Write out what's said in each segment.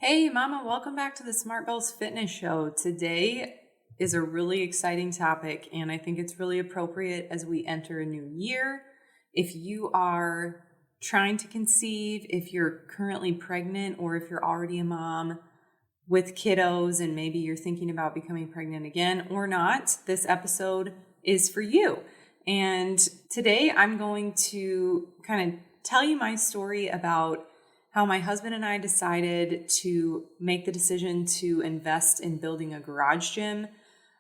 Hey, Mama, welcome back to the Smart Bells Fitness Show. Today is a really exciting topic, and I think it's really appropriate as we enter a new year. If you are trying to conceive, if you're currently pregnant, or if you're already a mom with kiddos and maybe you're thinking about becoming pregnant again or not, this episode is for you. And today I'm going to kind of tell you my story about how my husband and I decided to make the decision to invest in building a garage gym.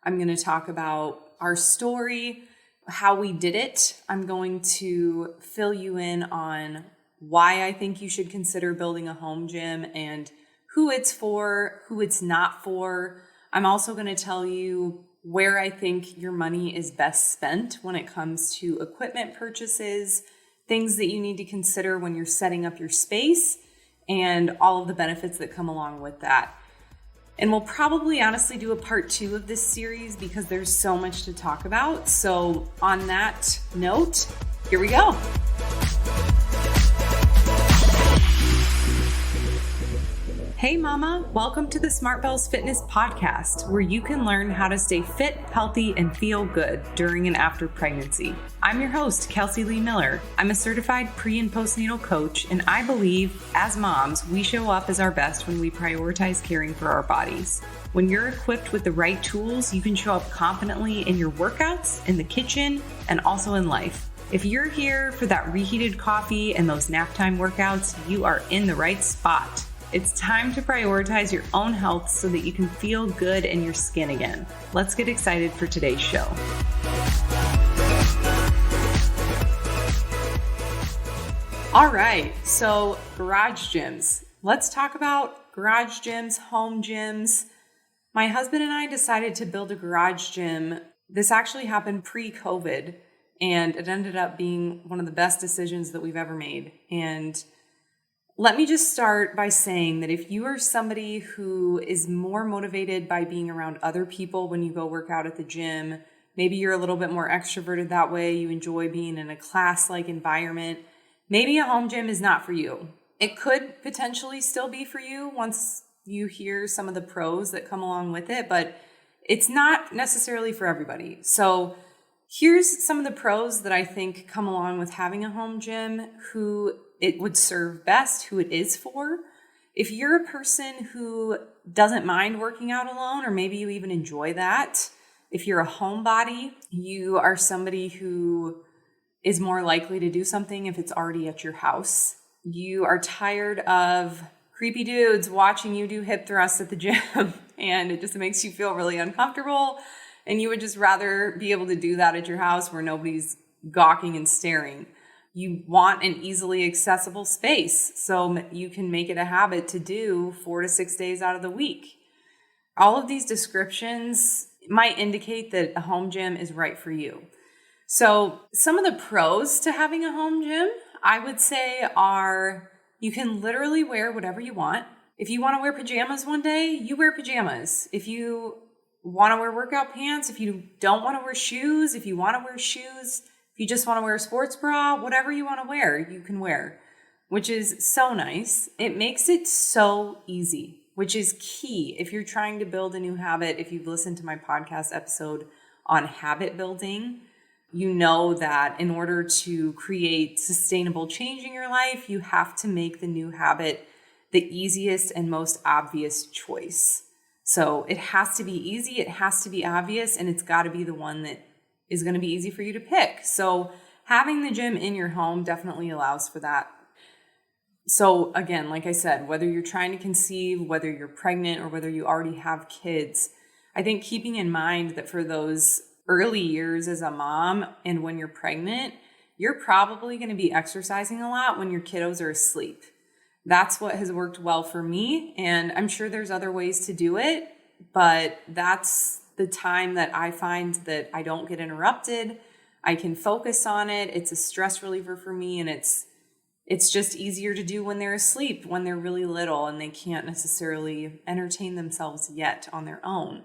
I'm going to talk about our story, how we did it. I'm going to fill you in on why I think you should consider building a home gym and who it's for, who it's not for. I'm also going to tell you where I think your money is best spent when it comes to equipment purchases, things that you need to consider when you're setting up your space, and all of the benefits that come along with that. And we'll probably honestly do a part 2 of this series because there's so much to talk about. So on that note, here we go. Hey Mama, welcome to the Smart Bells Fitness Podcast, where you can learn how to stay fit, healthy, and feel good during and after pregnancy. I'm your host, Kelsey Lee Miller. I'm a certified pre- and postnatal coach, and I believe as moms, we show up as our best when we prioritize caring for our bodies. When you're equipped with the right tools, you can show up confidently in your workouts, in the kitchen, and also in life. If you're here for that reheated coffee and those nap time workouts, you are in the right spot. It's time to prioritize your own health so that you can feel good in your skin again. Let's get excited for today's show. All right, so garage gyms. Let's talk about garage gyms, home gyms. My husband and I decided to build a garage gym. This actually happened pre-COVID, and it ended up being one of the best decisions that we've ever made. And let me just start by saying that if you are somebody who is more motivated by being around other people when you go work out at the gym, maybe you're a little bit more extroverted that way, you enjoy being in a class-like environment, maybe a home gym is not for you. It could potentially still be for you once you hear some of the pros that come along with it, but it's not necessarily for everybody. So here's some of the pros that I think come along with having a home gym, who it would serve best, who it is for. If you're a person who doesn't mind working out alone, or maybe you even enjoy that, if you're a homebody, you are somebody who is more likely to do something if it's already at your house. You are tired of creepy dudes watching you do hip thrusts at the gym, and it just makes you feel really uncomfortable, and you would just rather be able to do that at your house where nobody's gawking and staring. You want an easily accessible space, so you can make it a habit to do 4 to 6 days out of the week. All of these descriptions might indicate that a home gym is right for you. So some of the pros to having a home gym, I would say, are you can literally wear whatever you want. If you want to wear pajamas one day, you wear pajamas. If you want to wear workout pants, if you don't want to wear shoes, if you want to wear shoes, if you just want to wear a sports bra, whatever you want to wear, you can wear, which is so nice. It makes it so easy, which is key if you're trying to build a new habit. If you've listened to my podcast episode on habit building, you know that in order to create sustainable change in your life, you have to make the new habit the easiest and most obvious choice. So it has to be easy, it has to be obvious, and it's got to be the one that is going to be easy for you to pick. So having the gym in your home definitely allows for that. So again, like I said, whether you're trying to conceive, whether you're pregnant, or whether you already have kids, I think keeping in mind that for those early years as a mom and when you're pregnant, you're probably going to be exercising a lot when your kiddos are asleep. That's what has worked well for me, and I'm sure there's other ways to do it, but that's the time that I find that I don't get interrupted. I can focus on it. It's a stress reliever for me, and it's just easier to do when they're asleep, when they're really little and they can't necessarily entertain themselves yet on their own.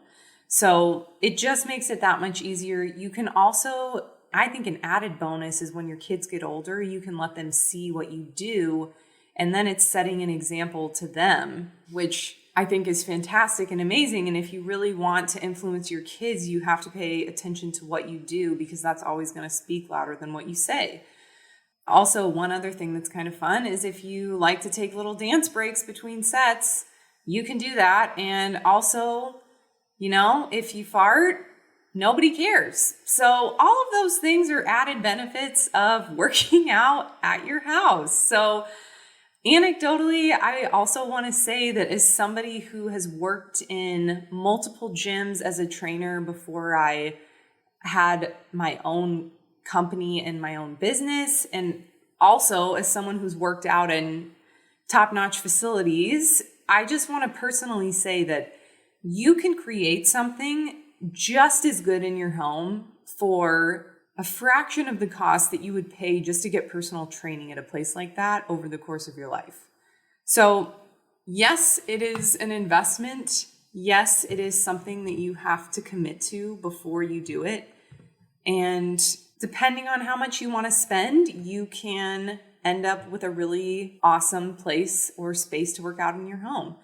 So it just makes it that much easier. You can also, I think an added bonus is when your kids get older, you can let them see what you do And then it's setting an example to them, which I think is fantastic and amazing. And if you really want to influence your kids, you have to pay attention to what you do, because that's always going to speak louder than what you say. Also, one other thing that's kind of fun is if you like to take little dance breaks between sets, you can do that. And also, if you fart, nobody cares. So all of those things are added benefits of working out at your house. So anecdotally, I also want to say that as somebody who has worked in multiple gyms as a trainer before I had my own company and my own business, and also as someone who's worked out in top-notch facilities, I just want to personally say that you can create something just as good in your home for a fraction of the cost that you would pay just to get personal training at a place like that over the course of your life. So yes, it is an investment. Yes, it is something that you have to commit to before you do it. And depending on how much you want to spend, you can end up with a really awesome place or space to work out in your home.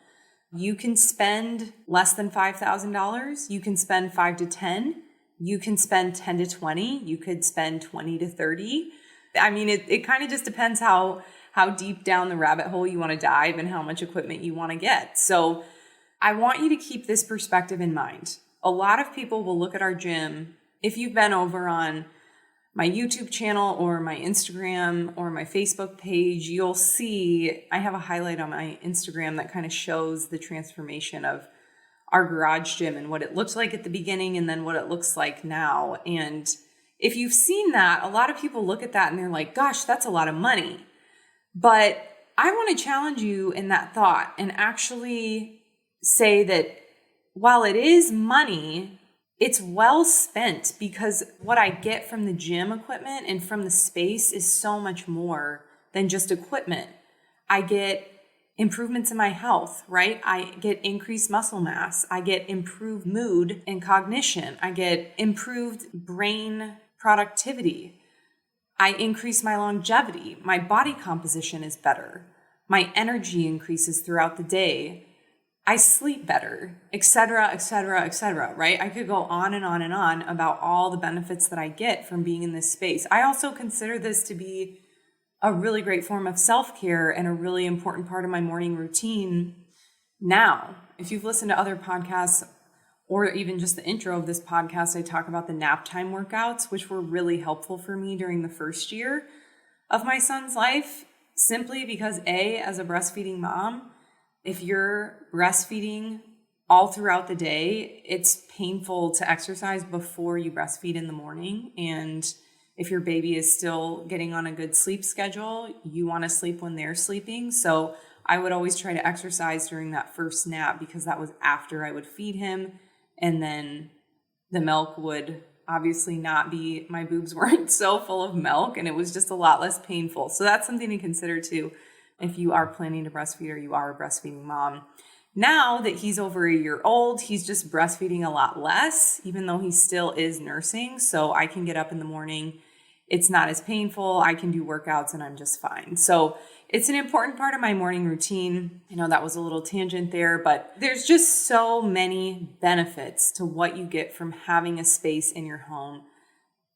You can spend less than $5,000. You can spend 5 to 10. You can spend 10 to 20. You could spend 20 to 30. I mean, it kind of just depends how deep down the rabbit hole you want to dive and how much equipment you want to get. So I want you to keep this perspective in mind. A lot of people will look at our gym. If you've been over on my YouTube channel or my Instagram or my Facebook page, you'll see I have a highlight on my Instagram that kind of shows the transformation of our garage gym and what it looked like at the beginning and then what it looks like now. And if you've seen that, a lot of people look at that and they're like, gosh, that's a lot of money. But I want to challenge you in that thought and actually say that while it is money, it's well spent, because what I get from the gym equipment and from the space is so much more than just equipment. I get improvements in my health, right? I get increased muscle mass. I get improved mood and cognition. I get improved brain productivity. I increase my longevity. My body composition is better. My energy increases throughout the day. I sleep better, et cetera, et cetera, et cetera, right? I could go on and on and on about all the benefits that I get from being in this space. I also consider this to be a really great form of self-care and a really important part of my morning routine. Now, if you've listened to other podcasts or even just the intro of this podcast, I talk about the nap time workouts, which were really helpful for me during the first year of my son's life, simply because as a breastfeeding mom, if you're breastfeeding all throughout the day, it's painful to exercise before you breastfeed in the morning. And if your baby is still getting on a good sleep schedule, you want to sleep when they're sleeping. So I would always try to exercise during that first nap, because that was after I would feed him. And then the milk would obviously not be, my boobs weren't so full of milk, and it was just a lot less painful. So that's something to consider too, if you are planning to breastfeed or you are a breastfeeding mom. Now that he's over a year old, he's just breastfeeding a lot less, even though he still is nursing. So I can get up in the morning. It's not as painful. I can do workouts and I'm just fine. So it's an important part of my morning routine. I know that was a little tangent there, but there's just so many benefits to what you get from having a space in your home.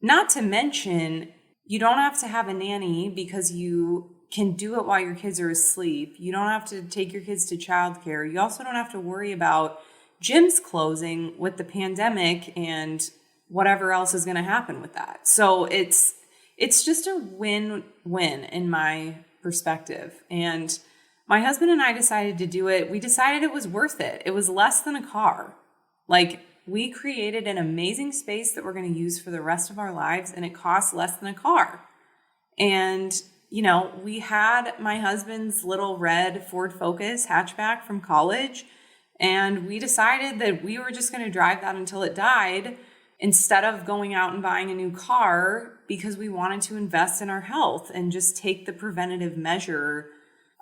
Not to mention, you don't have to have a nanny because you can do it while your kids are asleep. You don't have to take your kids to childcare. You also don't have to worry about gyms closing with the pandemic and whatever else is going to happen with that. So it's just a win-win in my perspective. And my husband and I decided to do it. We decided it was worth it. It was less than a car. Like, we created an amazing space that we're going to use for the rest of our lives, and it costs less than a car. And we had my husband's little red Ford Focus hatchback from college, and we decided that we were just going to drive that until it died instead of going out and buying a new car, because we wanted to invest in our health and just take the preventative measure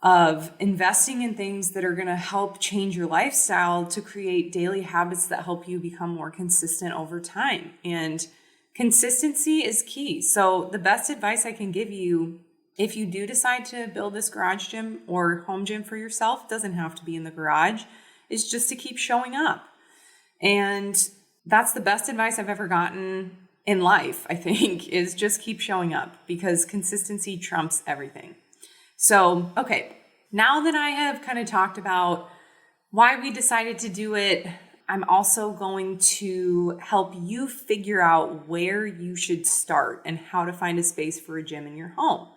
of investing in things that are going to help change your lifestyle to create daily habits that help you become more consistent over time. And consistency is key. So the best advice I can give you If you do decide to build this garage gym or home gym for yourself, it doesn't have to be in the garage. It's just to keep showing up. And that's the best advice I've ever gotten in life, I think, is just keep showing up, because consistency trumps everything. So, okay, now that I have kind of talked about why we decided to do it, I'm also going to help you figure out where you should start and how to find a space for a gym in your home.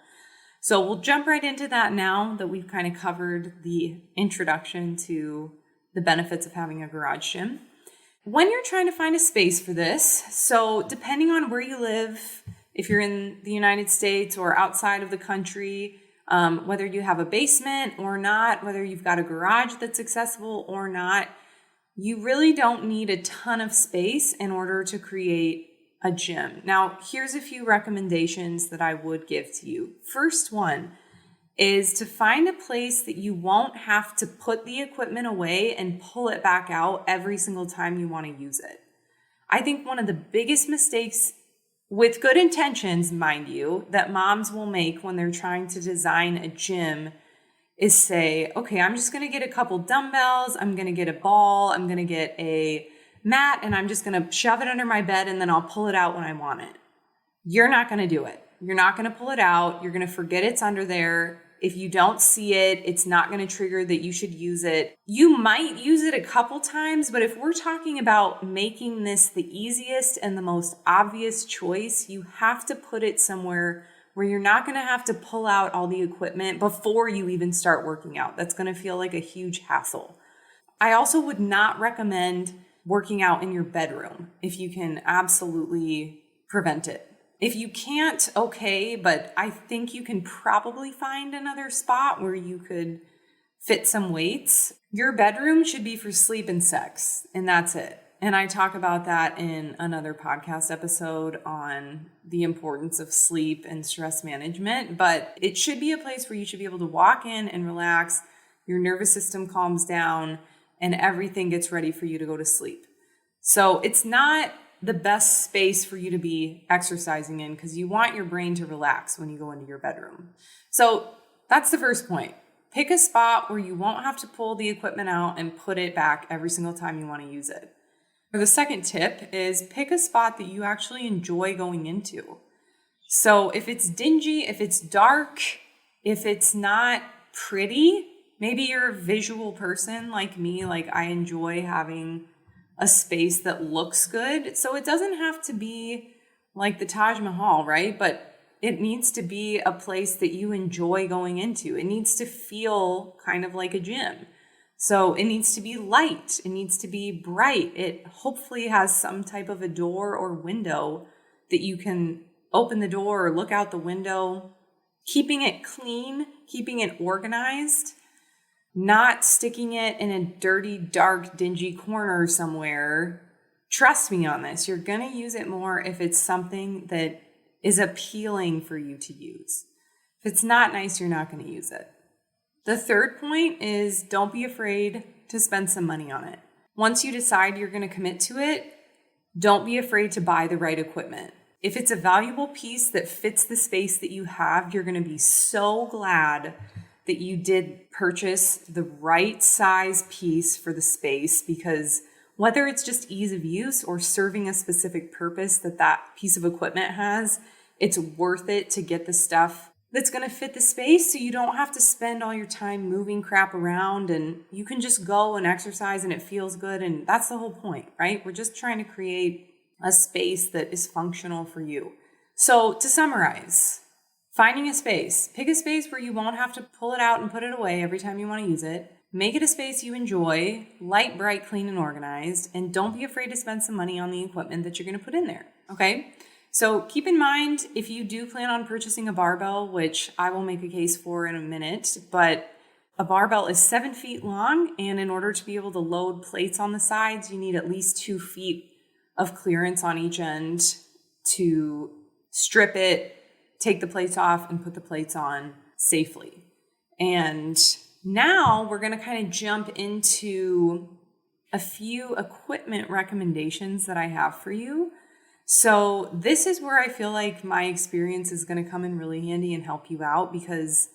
So we'll jump right into that now that we've kind of covered the introduction to the benefits of having a garage gym. When you're trying to find a space for this, so depending on where you live, if you're in the United States or outside of the country, whether you have a basement or not, whether you've got a garage that's accessible or not, you really don't need a ton of space in order to create a gym. Now, here's a few recommendations that I would give to you. First one is to find a place that you won't have to put the equipment away and pull it back out every single time you want to use it. I think one of the biggest mistakes, with good intentions, mind you, that moms will make when they're trying to design a gym is say, okay, I'm just going to get a couple dumbbells, I'm going to get a ball, I'm going to get a mat, and I'm just going to shove it under my bed and then I'll pull it out when I want it. You're not going to do it. You're not going to pull it out. You're going to forget it's under there. If you don't see it, it's not going to trigger that you should use it. You might use it a couple times, but if we're talking about making this the easiest and the most obvious choice, you have to put it somewhere where you're not going to have to pull out all the equipment before you even start working out. That's going to feel like a huge hassle. I also would not recommend working out in your bedroom if you can absolutely prevent it. If you can't, okay, but I think you can probably find another spot where you could fit some weights. Your bedroom should be for sleep and sex, and that's it. And I talk about that in another podcast episode on the importance of sleep and stress management, but it should be a place where you should be able to walk in and relax, your nervous system calms down, and everything gets ready for you to go to sleep. So it's not the best space for you to be exercising in because you want your brain to relax when you go into your bedroom. So that's the first point. Pick a spot where you won't have to pull the equipment out and put it back every single time you want to use it. Or the second tip is pick a spot that you actually enjoy going into. So if it's dingy, if it's dark, if it's not pretty, maybe you're a visual person like me, like I enjoy having a space that looks good. So it doesn't have to be like the Taj Mahal, right? But it needs to be a place that you enjoy going into. It needs to feel kind of like a gym. So it needs to be light. It needs to be bright. It hopefully has some type of a door or window that you can open the door or look out the window. Keeping it clean, keeping it organized, not sticking it in a dirty, dark, dingy corner somewhere. Trust me on this. You're going to use it more if it's something that is appealing for you to use. If it's not nice, you're not going to use it. The third point is don't be afraid to spend some money on it. Once you decide you're going to commit to it, don't be afraid to buy the right equipment. If it's a valuable piece that fits the space that you have, you're going to be so glad that you did purchase the right size piece for the space, because whether it's just ease of use or serving a specific purpose that that piece of equipment has, it's worth it to get the stuff that's going to fit the space so you don't have to spend all your time moving crap around, and you can just go and exercise and it feels good. And that's the whole point, right? We're just trying to create a space that is functional for you. So to summarize, finding a space. Pick a space where you won't have to pull it out and put it away every time you want to use it. Make it a space you enjoy, light, bright, clean, and organized. And don't be afraid to spend some money on the equipment that you're going to put in there, okay? So keep in mind, if you do plan on purchasing a barbell, which I will make a case for in a minute, but a barbell is 7 feet long. And in order to be able to load plates on the sides, you need at least 2 feet of clearance on each end to strip it, take the plates off, and put the plates on safely. And now we're going to kind of jump into a few equipment recommendations that I have for you So this is where I feel like my experience is going to come in really handy and help you out, because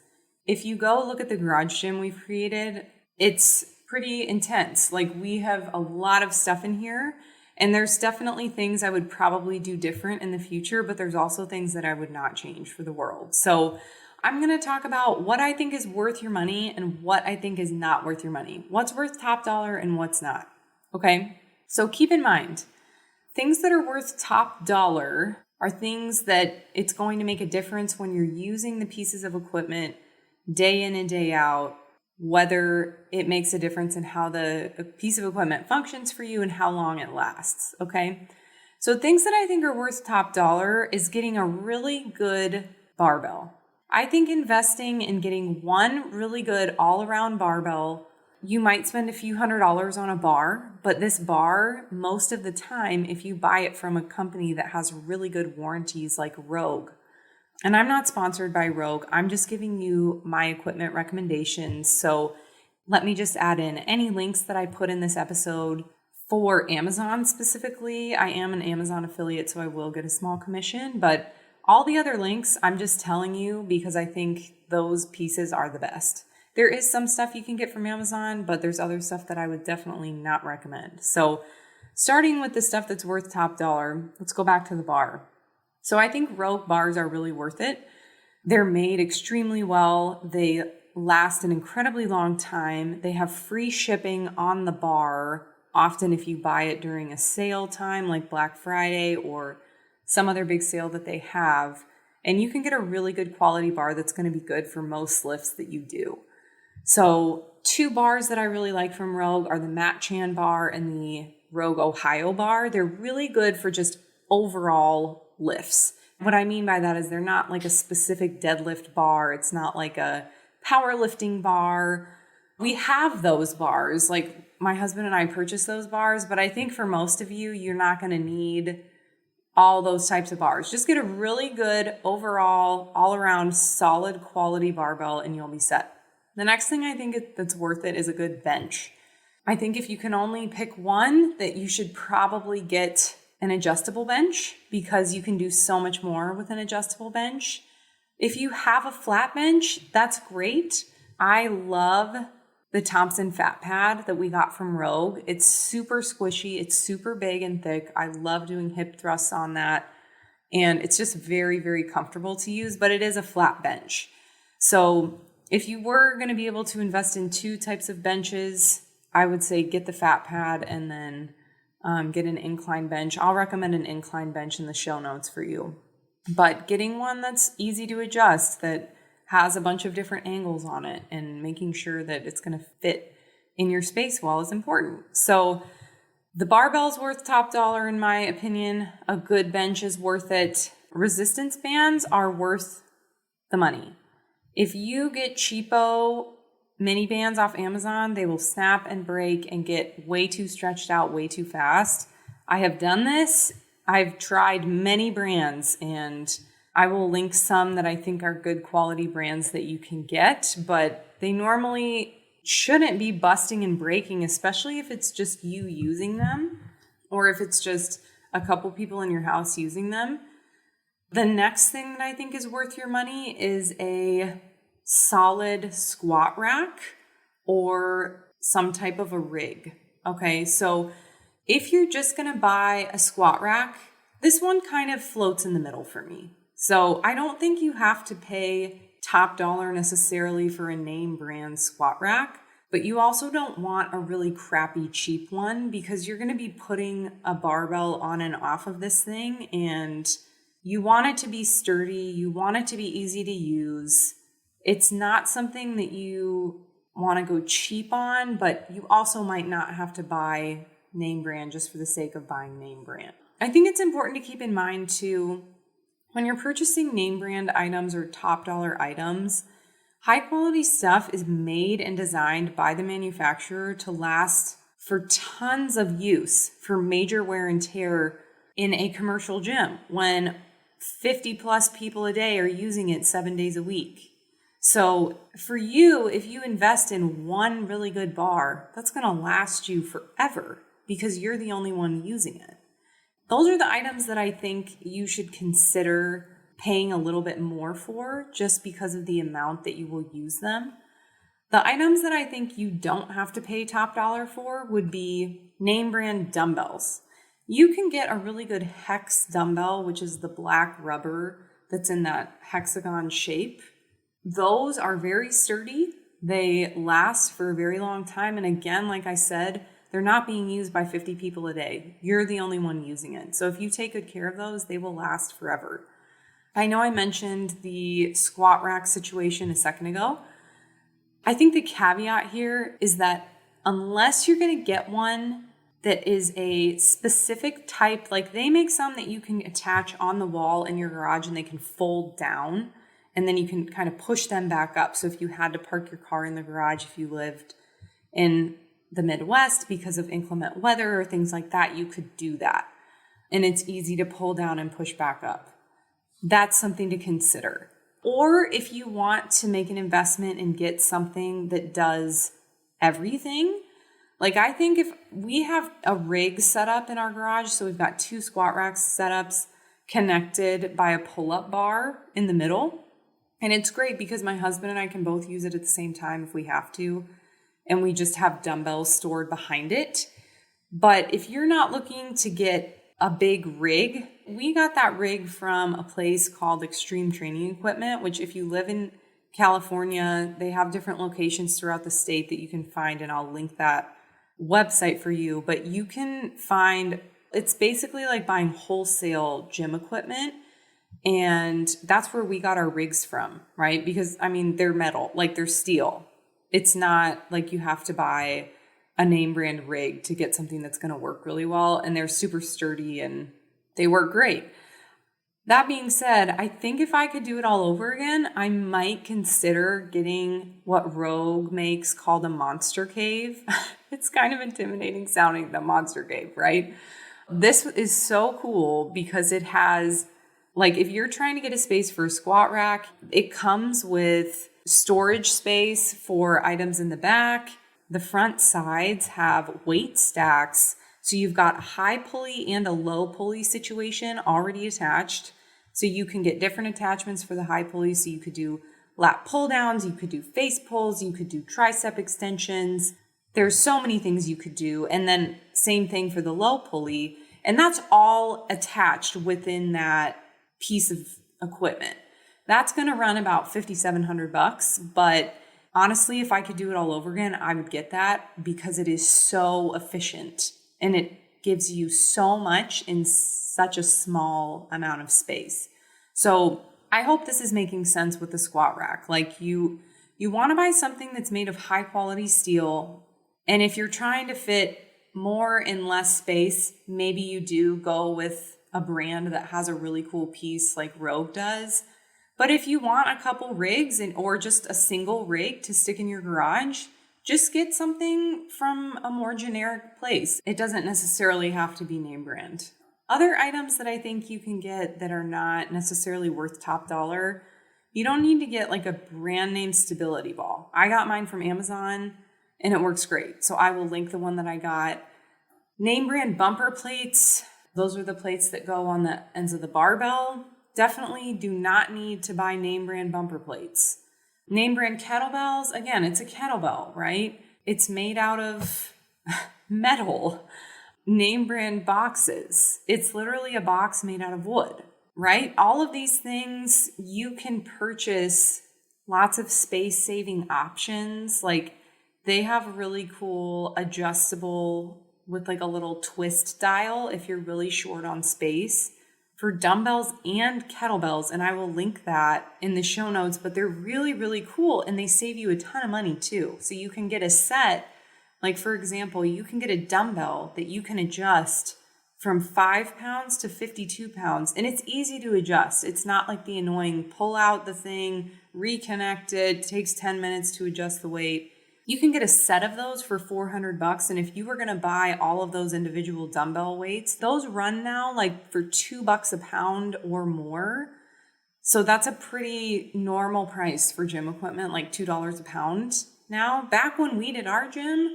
if you go look at the garage gym we've created, it's pretty intense. Like, we have a lot of stuff in here, and there's definitely things I would probably do different in the future, but there's also things that I would not change for the world. So I'm going to talk about what I think is worth your money and what I think is not worth your money. What's worth top dollar and what's not. Okay? So keep in mind, things that are worth top dollar are things that it's going to make a difference when you're using the pieces of equipment day in and day out, whether it makes a difference in how the piece of equipment functions for you and how long it lasts. Okay? So things that I think are worth top dollar is getting a really good barbell. I think investing in getting one really good all-around barbell, you might spend a few $100s on a bar, but this bar, most of the time, if you buy it from a company that has really good warranties like Rogue, and I'm not sponsored by Rogue, I'm just giving you my equipment recommendations. So let me just add in any links that I put in this episode for Amazon specifically. I am an Amazon affiliate, so I will get a small commission, but all the other links, I'm just telling you because I think those pieces are the best. There is some stuff you can get from Amazon, but there's other stuff that I would definitely not recommend. So starting with the stuff that's worth top dollar, let's go back to the bar. So I think Rogue bars are really worth it. They're made extremely well. They last an incredibly long time. They have free shipping on the bar, often if you buy it during a sale time like Black Friday or some other big sale that they have. And you can get a really good quality bar that's going to be good for most lifts that you do. So 2 bars that I really like from Rogue are the Matt Chan bar and the Rogue Ohio bar. They're really good for just overall lifts. What I mean by that is they're not like a specific deadlift bar. It's not like a powerlifting bar. We have those bars. Like, my husband and I purchased those bars, but I think for most of you, you're not going to need all those types of bars. Just get a really good overall, all around solid quality barbell and you'll be set. The next thing I think that's worth it is a good bench. I think if you can only pick one, that you should probably get an adjustable bench, because you can do so much more with an adjustable bench. If you have a flat bench, that's great. I love the Thompson Fat Pad that we got from Rogue. It's super squishy. It's super big and thick. I love doing hip thrusts on that. And it's just very, very comfortable to use, but it is a flat bench. So if you were going to be able to invest in 2 types of benches, I would say get the Fat Pad and then get an incline bench. I'll recommend an incline bench in the show notes for you. But getting one that's easy to adjust, that has a bunch of different angles on it, and making sure that it's going to fit in your space well is important. So the barbell's worth top dollar in my opinion. A good bench is worth it. Resistance bands are worth the money. If you get cheapo mini bands off Amazon, they will snap and break and get way too stretched out way too fast. I have done this. I've tried many brands, and I will link some that I think are good quality brands that you can get, but they normally shouldn't be busting and breaking, especially if it's just you using them or if it's just a couple people in your house using them. The next thing that I think is worth your money is a solid squat rack or some type of a rig. Okay, so if you're just going to buy a squat rack, this one kind of floats in the middle for me. So I don't think you have to pay top dollar necessarily for a name brand squat rack, but you also don't want a really crappy cheap one, because you're going to be putting a barbell on and off of this thing, and you want it to be sturdy. You want it to be easy to use. It's not something that you want to go cheap on, but you also might not have to buy name brand just for the sake of buying name brand. I think it's important to keep in mind too, when you're purchasing name brand items or top dollar items, high quality stuff is made and designed by the manufacturer to last for tons of use, for major wear and tear in a commercial gym when 50 plus people a day are using it 7 days a week. So for you, if you invest in one really good bar, that's going to last you forever because you're the only one using it. Those are the items that I think you should consider paying a little bit more for just because of the amount that you will use them. The items that I think you don't have to pay top dollar for would be name brand dumbbells. You can get a really good hex dumbbell, which is the black rubber that's in that hexagon shape. Those are very sturdy. They last for a very long time. And again, like I said, they're not being used by 50 people a day. You're the only one using it. So if you take good care of those, they will last forever. I know I mentioned the squat rack situation a second ago. I think the caveat here is that unless you're going to get one that is a specific type, like they make some that you can attach on the wall in your garage and they can fold down and then you can kind of push them back up. So if you had to park your car in the garage, if you lived in the Midwest because of inclement weather or things like that, you could do that. And it's easy to pull down and push back up. That's something to consider. Or if you want to make an investment and get something that does everything, like I think if we have a rig set up in our garage, so we've got 2 squat racks setups connected by a pull-up bar in the middle. And it's great because my husband and I can both use it at the same time if we have to. And we just have dumbbells stored behind it. But if you're not looking to get a big rig, we got that rig from a place called Extreme Training Equipment, which if you live in California, they have different locations throughout the state that you can find, and I'll link that website for you. But you can find, it's basically like buying wholesale gym equipment. And that's where we got our rigs from, right? Because I mean, they're metal, like they're steel. It's not like you have to buy a name brand rig to get something that's going to work really well. And they're super sturdy and they work great. That being said, I think if I could do it all over again, I might consider getting what Rogue makes called a monster cave. It's kind of intimidating sounding, the monster cave, right? This is so cool because it has, like, if you're trying to get a space for a squat rack, it comes with storage space for items in the back. The front sides have weight stacks. So you've got a high pulley and a low pulley situation already attached. So you can get different attachments for the high pulley. So you could do lat pull downs, you could do face pulls, you could do tricep extensions. There's so many things you could do. And then same thing for the low pulley. And that's all attached within that piece of equipment. That's going to run about $5,700, but honestly, if I could do it all over again, I would get that because it is so efficient and it gives you so much in such a small amount of space. So I hope this is making sense with the squat rack. Like you want to buy something that's made of high quality steel. And if you're trying to fit more in less space, maybe you do go with a brand that has a really cool piece like Rogue does. But if you want a couple rigs or just a single rig to stick in your garage, just get something from a more generic place. It doesn't necessarily have to be name brand. Other items that I think you can get that are not necessarily worth top dollar, you don't need to get like a brand name stability ball. I got mine from Amazon and it works great. So I will link the one that I got. Name brand bumper plates. Those are the plates that go on the ends of the barbell. Definitely do not need to buy name brand bumper plates. Name brand kettlebells, again, it's a kettlebell, right? It's made out of metal. Name brand boxes, it's literally a box made out of wood, right? All of these things, you can purchase lots of space saving options. Like they have really cool adjustable with like a little twist dial if you're really short on space for dumbbells and kettlebells. And I will link that in the show notes, but they're really, really cool. And they save you a ton of money too. So you can get a set, like for example, you can get a dumbbell that you can adjust from 5 pounds to 52 pounds. And it's easy to adjust. It's not like the annoying pull out the thing, reconnect it, takes 10 minutes to adjust the weight. You can get a set of those for $400. And if you were going to buy all of those individual dumbbell weights, those run now like for $2 a pound or more. So that's a pretty normal price for gym equipment, like $2 a pound. Now, back when we did our gym,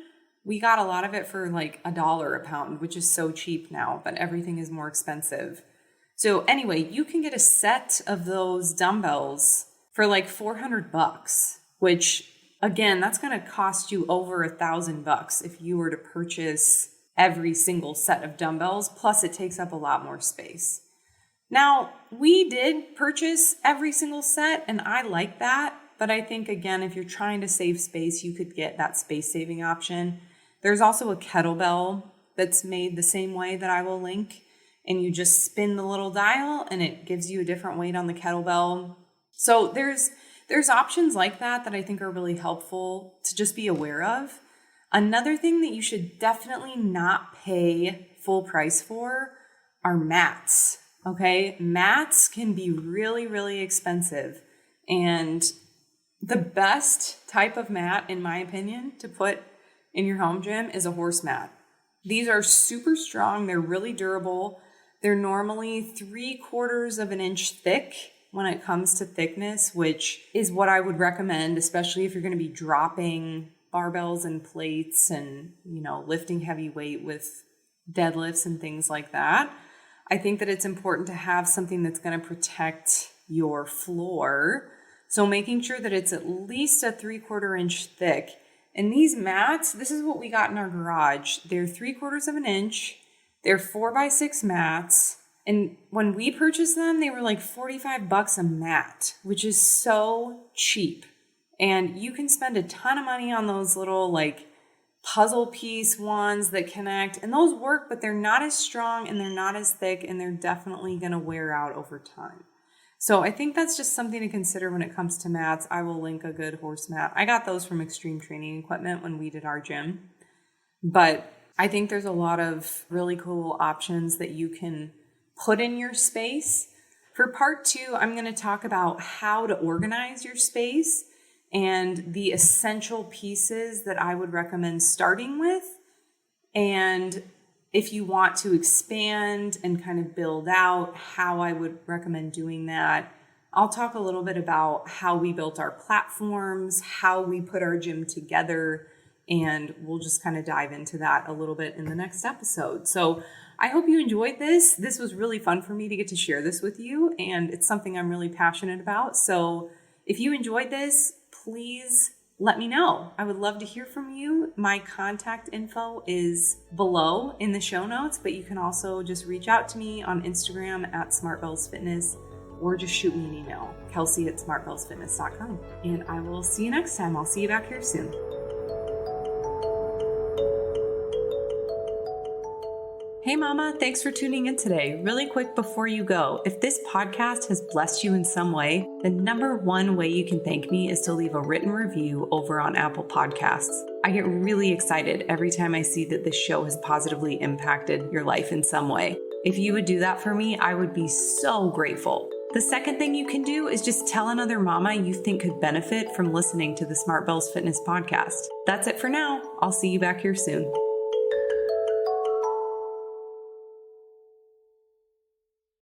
We got a lot of it for like $1 a pound, which is so cheap now, but everything is more expensive. So anyway, you can get a set of those dumbbells for like $400, which again, that's going to cost you over $1,000 if you were to purchase every single set of dumbbells. Plus it takes up a lot more space. Now, we did purchase every single set and I like that. But I think, again, if you're trying to save space, you could get that space saving option. There's also a kettlebell that's made the same way that I will link. And you just spin the little dial and it gives you a different weight on the kettlebell. So there's options like that I think are really helpful to just be aware of. Another thing that you should definitely not pay full price for are mats. Okay, mats can be really, really expensive. And the best type of mat, in my opinion, to put in your home gym is a horse mat. These are super strong. They're really durable. They're normally 3/4 of an inch thick when it comes to thickness, which is what I would recommend, especially if you're going to be dropping barbells and plates and, lifting heavy weight with deadlifts and things like that. I think that it's important to have something that's going to protect your floor. So making sure that it's at least a 3/4 inch thick. And these mats, this is what we got in our garage. They're 3/4 of an inch. They're 4x6 mats. And when we purchased them, they were like $45 a mat, which is so cheap. And you can spend a ton of money on those little like puzzle piece ones that connect. And those work, but they're not as strong and they're not as thick and they're definitely going to wear out over time. So I think that's just something to consider when it comes to mats. I will link a good horse mat. I got those from Extreme Training Equipment when we did our gym. But I think there's a lot of really cool options that you can put in your space. For part 2, I'm going to talk about how to organize your space and the essential pieces that I would recommend starting with. And if you want to expand and kind of build out, how I would recommend doing that. I'll talk a little bit about how we built our platforms, how we put our gym together, and we'll just kind of dive into that a little bit in the next episode. So I hope you enjoyed this. This was really fun for me to get to share this with you, and it's something I'm really passionate about. So if you enjoyed this, please let me know. I would love to hear from you. My contact info is below in the show notes, but you can also just reach out to me on Instagram at SmartBellsFitness or just shoot me an email, kelsey@smartbellsfitness.com. And I will see you next time. I'll see you back here soon. Hey mama, thanks for tuning in today. Really quick before you go, if this podcast has blessed you in some way, the number one way you can thank me is to leave a written review over on Apple Podcasts. I get really excited every time I see that this show has positively impacted your life in some way. If you would do that for me, I would be so grateful. The second thing you can do is just tell another mama you think could benefit from listening to the Smart Bells Fitness podcast. That's it for now. I'll see you back here soon.